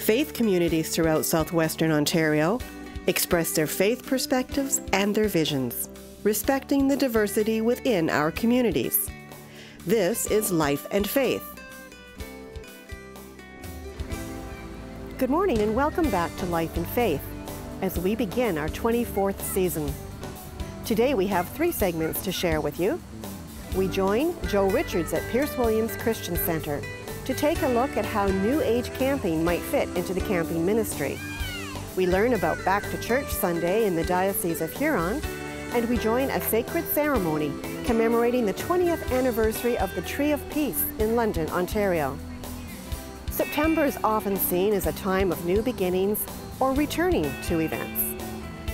Faith communities throughout southwestern Ontario express their faith perspectives and their visions, respecting the diversity within our communities. This is Life and Faith. Good morning and welcome back to Life and Faith as we begin our 24th season. Today we have 3 segments to share with you. We join Joe Richards at Pierce Williams Christian Center to take a look at how New Age camping might fit into the camping ministry. We learn about Back to Church Sunday in the Diocese of Huron, and we join a sacred ceremony commemorating the 20th anniversary of the Tree of Peace in London, Ontario. September is often seen as a time of new beginnings or returning to events.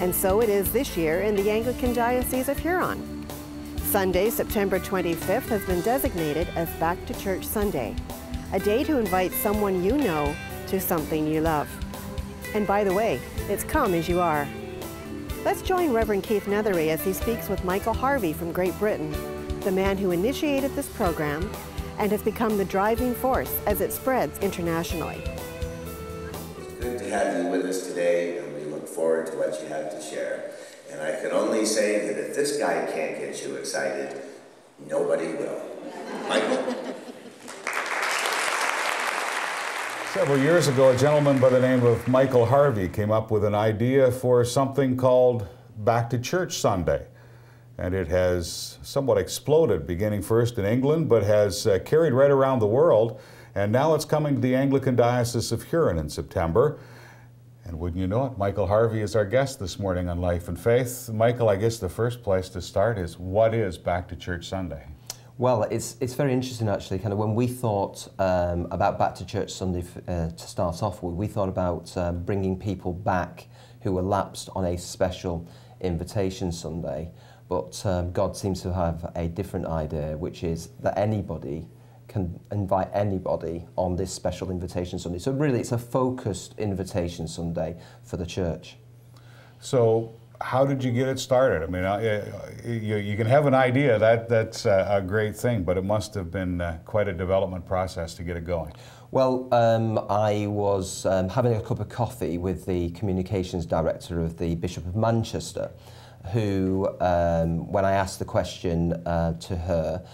And so it is this year in the Anglican Diocese of Huron. Sunday, September 25th has been designated as Back to Church Sunday, a day to invite someone you know to something you love. And by the way, it's come as you are. Let's join Reverend Keith Nethery as he speaks with Michael Harvey from Great Britain, the man who initiated this program and has become the driving force as it spreads internationally. It's good to have you with us today, and we look forward to what you have to share. And I can only say that if this guy can't get you excited, nobody will. Michael? Several years ago, a gentleman by the name of Michael Harvey came up with an idea for something called Back to Church Sunday. And it has somewhat exploded, beginning first in England, but has carried right around the world. And now it's coming to the Anglican Diocese of Huron in September. And wouldn't you know it, Michael Harvey is our guest this morning on Life and Faith. Michael, I guess the first place to start is, what is Back to Church Sunday? Well, it's very interesting actually. Kind of when we thought about Back to Church Sunday to start off with, we thought about bringing people back who were lapsed on a special invitation Sunday. But God seems to have a different idea, which is that anybody can invite anybody on this special invitation Sunday. So really, it's a focused invitation Sunday for the church. So how did you get it started? I mean, you can have an idea, that's a great thing, but it must have been quite a development process to get it going. Well, I was having a cup of coffee with the communications director of the Bishop of Manchester, who, when I asked the question to her,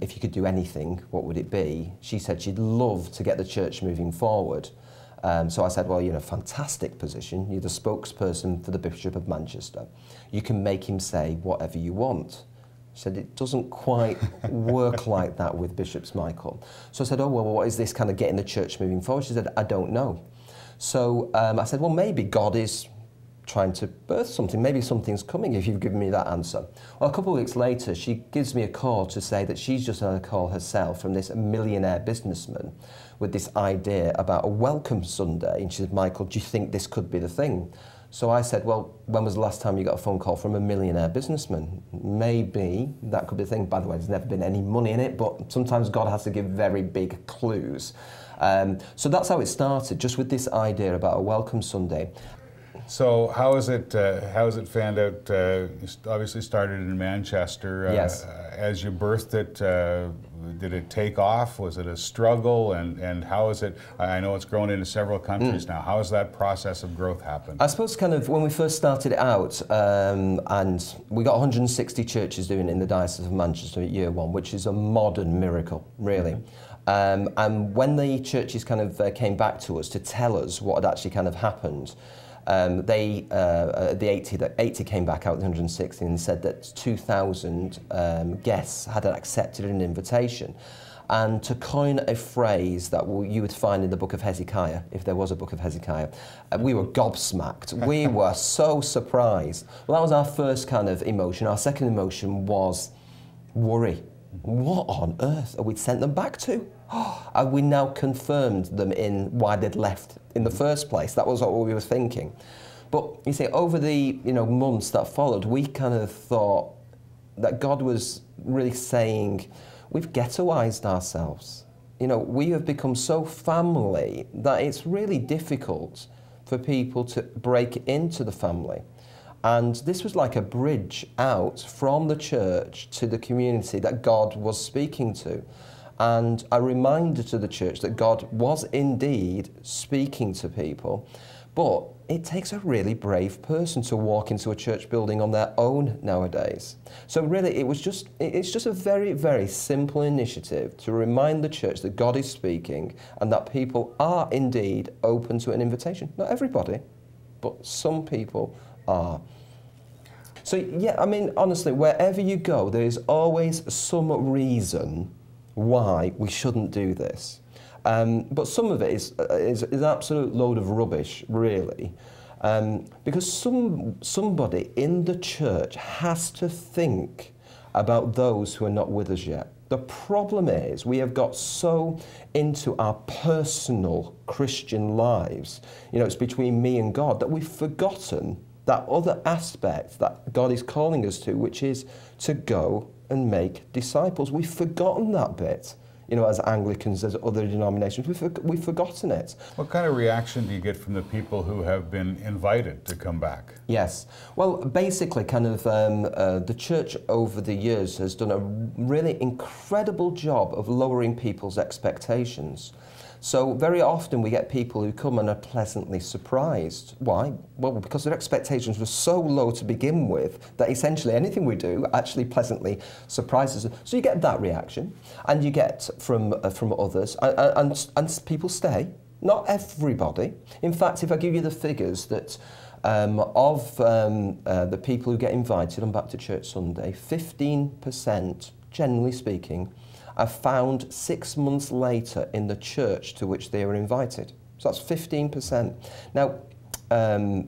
if you could do anything, what would it be? She said she'd love to get the church moving forward. So I said, well, you're in a fantastic position. You're the spokesperson for the Bishop of Manchester. You can make him say whatever you want. She said, it doesn't quite work like that with bishops, Michael. So I said, oh, well, what is this kind of getting the church moving forward? She said, I don't know. So I said, well, maybe God is trying to birth something. Maybe something's coming if you've given me that answer. Well, a couple of weeks later, she gives me a call to say that she's just had a call herself from this millionaire businessman with this idea about a welcome Sunday. And she said, Michael, do you think this could be the thing? So I said, well, when was the last time you got a phone call from a millionaire businessman? Maybe that could be the thing. By the way, there's never been any money in it, but sometimes God has to give very big clues. So that's how it started, just with this idea about a welcome Sunday. So how is it fanned out? Obviously started in Manchester. Yes. As you birthed it, did it take off? Was it a struggle? And how is it? I know it's grown into several countries now. How has that process of growth happened? I suppose kind of when we first started it out, and we got 160 churches doing it in the Diocese of Manchester at year 1, which is a modern miracle, really. And when the churches kind of came back to us to tell us what had actually kind of happened, the 80 came back out, the 160, and said that 2,000 guests had accepted an invitation. And to coin a phrase that you would find in the book of Hezekiah, if there was a book of Hezekiah, we were gobsmacked. We were so surprised. Well, that was our first kind of emotion. Our second emotion was worry. What on earth are we sent them back to? And we now confirmed them in why they'd left in the first place. That was what we were thinking. But you see, over the months that followed, we kind of thought that God was really saying, we've ghettoized ourselves. We have become so family that it's really difficult for people to break into the family. And this was like a bridge out from the church to the community that God was speaking to. and a reminder to the church that God was indeed speaking to people. But it takes a really brave person to walk into a church building on their own nowadays. So really, it's just a very, very simple initiative to remind the church that God is speaking and that people are indeed open to an invitation. Not everybody, but some people are. So yeah, I mean, honestly, wherever you go, there is always some reason why we shouldn't do this. But some of it is an absolute load of rubbish, really, because somebody in the church has to think about those who are not with us yet. The problem is we have got so into our personal Christian lives, it's between me and God, that we've forgotten that other aspect that God is calling us to, which is to go and make disciples. We've forgotten that bit. As Anglicans, as other denominations, we've forgotten it. What kind of reaction do you get from the people who have been invited to come back? Yes. Well, basically, the church over the years has done a really incredible job of lowering people's expectations. So very often we get people who come and are pleasantly surprised. Why? Well, because their expectations were so low to begin with that essentially anything we do actually pleasantly surprises them. So you get that reaction, and you get from others, and people stay. Not everybody. In fact, if I give you the figures that of the people who get invited on Back to Church Sunday, 15%, generally speaking, are found 6 months later in the church to which they were invited. So that's 15%. Now,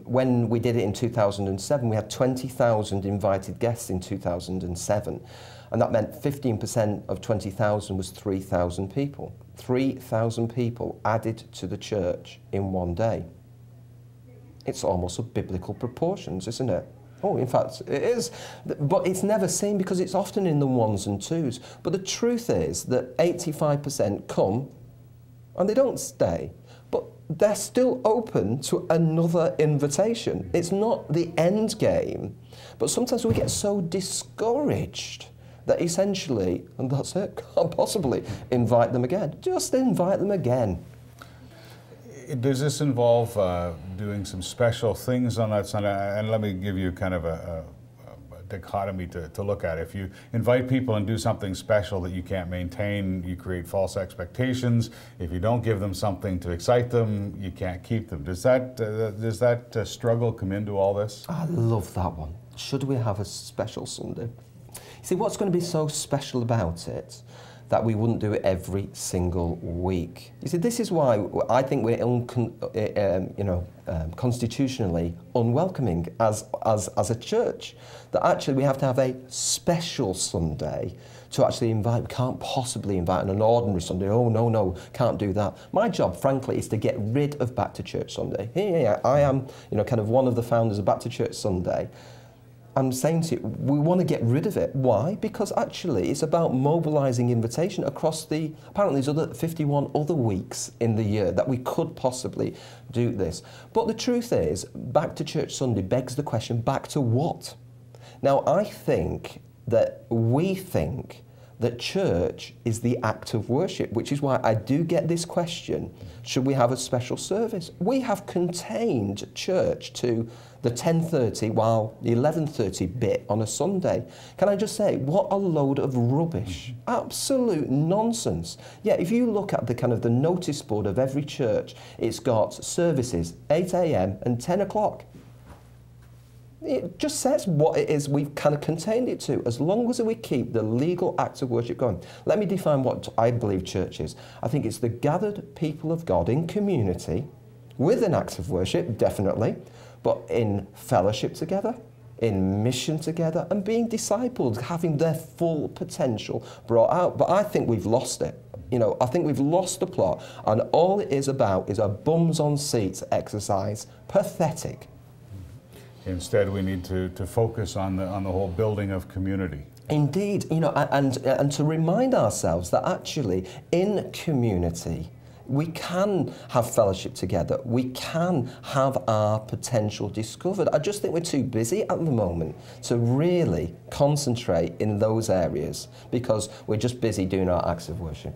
when we did it in 2007, we had 20,000 invited guests in 2007. And that meant 15% of 20,000 was 3,000 people. 3,000 people added to the church in one day. It's almost of biblical proportions, isn't it? Oh, in fact, it is. But it's never seen because it's often in the ones and twos. But the truth is that 85% come and they don't stay. But they're still open to another invitation. It's not the end game. But sometimes we get so discouraged that essentially, and that's it, can't possibly invite them again. Just invite them again. Does this involve doing some special things on that Sunday? And let me give you kind of a dichotomy to look at. If you invite people and do something special that you can't maintain, you create false expectations. If you don't give them something to excite them, you can't keep them. Does that struggle come into all this? I love that one. Should we have a special Sunday? You see, what's going to be so special about it that we wouldn't do it every single week? You see, this is why I think we're constitutionally unwelcoming as a church. That actually we have to have a special Sunday to actually invite. We can't possibly invite on an ordinary Sunday. Oh, no, can't do that. My job, frankly, is to get rid of Back to Church Sunday. Here I am, kind of one of the founders of Back to Church Sunday. I'm saying to you, we want to get rid of it. Why? Because actually it's about mobilising invitation across apparently there's 51 other weeks in the year that we could possibly do this. But the truth is, Back to Church Sunday begs the question, back to what? Now, I think that we think that church is the act of worship, which is why I do get this question, should we have a special service? We have contained church to the 10:30 while the 11:30 bit on a Sunday. Can I just say, what a load of rubbish. Absolute nonsense. Yeah, if you look at the notice board of every church, it's got services 8 a.m. and 10 o'clock. It just says what it is we've kind of contained it to, as long as we keep the legal act of worship going. Let me define what I believe church is. I think it's the gathered people of God in community, with an act of worship, definitely, but in fellowship together, in mission together, and being discipled, having their full potential brought out. But I think we've lost it. I think we've lost the plot, and all it is about is a bums on seats exercise. Pathetic. Instead, we need to focus on the whole building of community. Indeed, and to remind ourselves that actually in community We can have fellowship together. We can have our potential discovered. I just think we're too busy at the moment to really concentrate in those areas because we're just busy doing our acts of worship.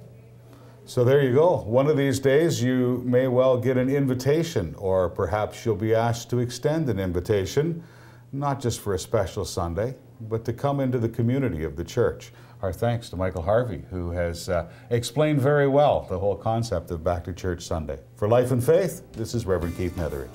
So there you go. One of these days you may well get an invitation, or perhaps you'll be asked to extend an invitation, not just for a special Sunday, but to come into the community of the church. Our thanks to Michael Harvey, who has explained very well the whole concept of Back to Church Sunday. For Life and Faith, this is Reverend Keith Nethery.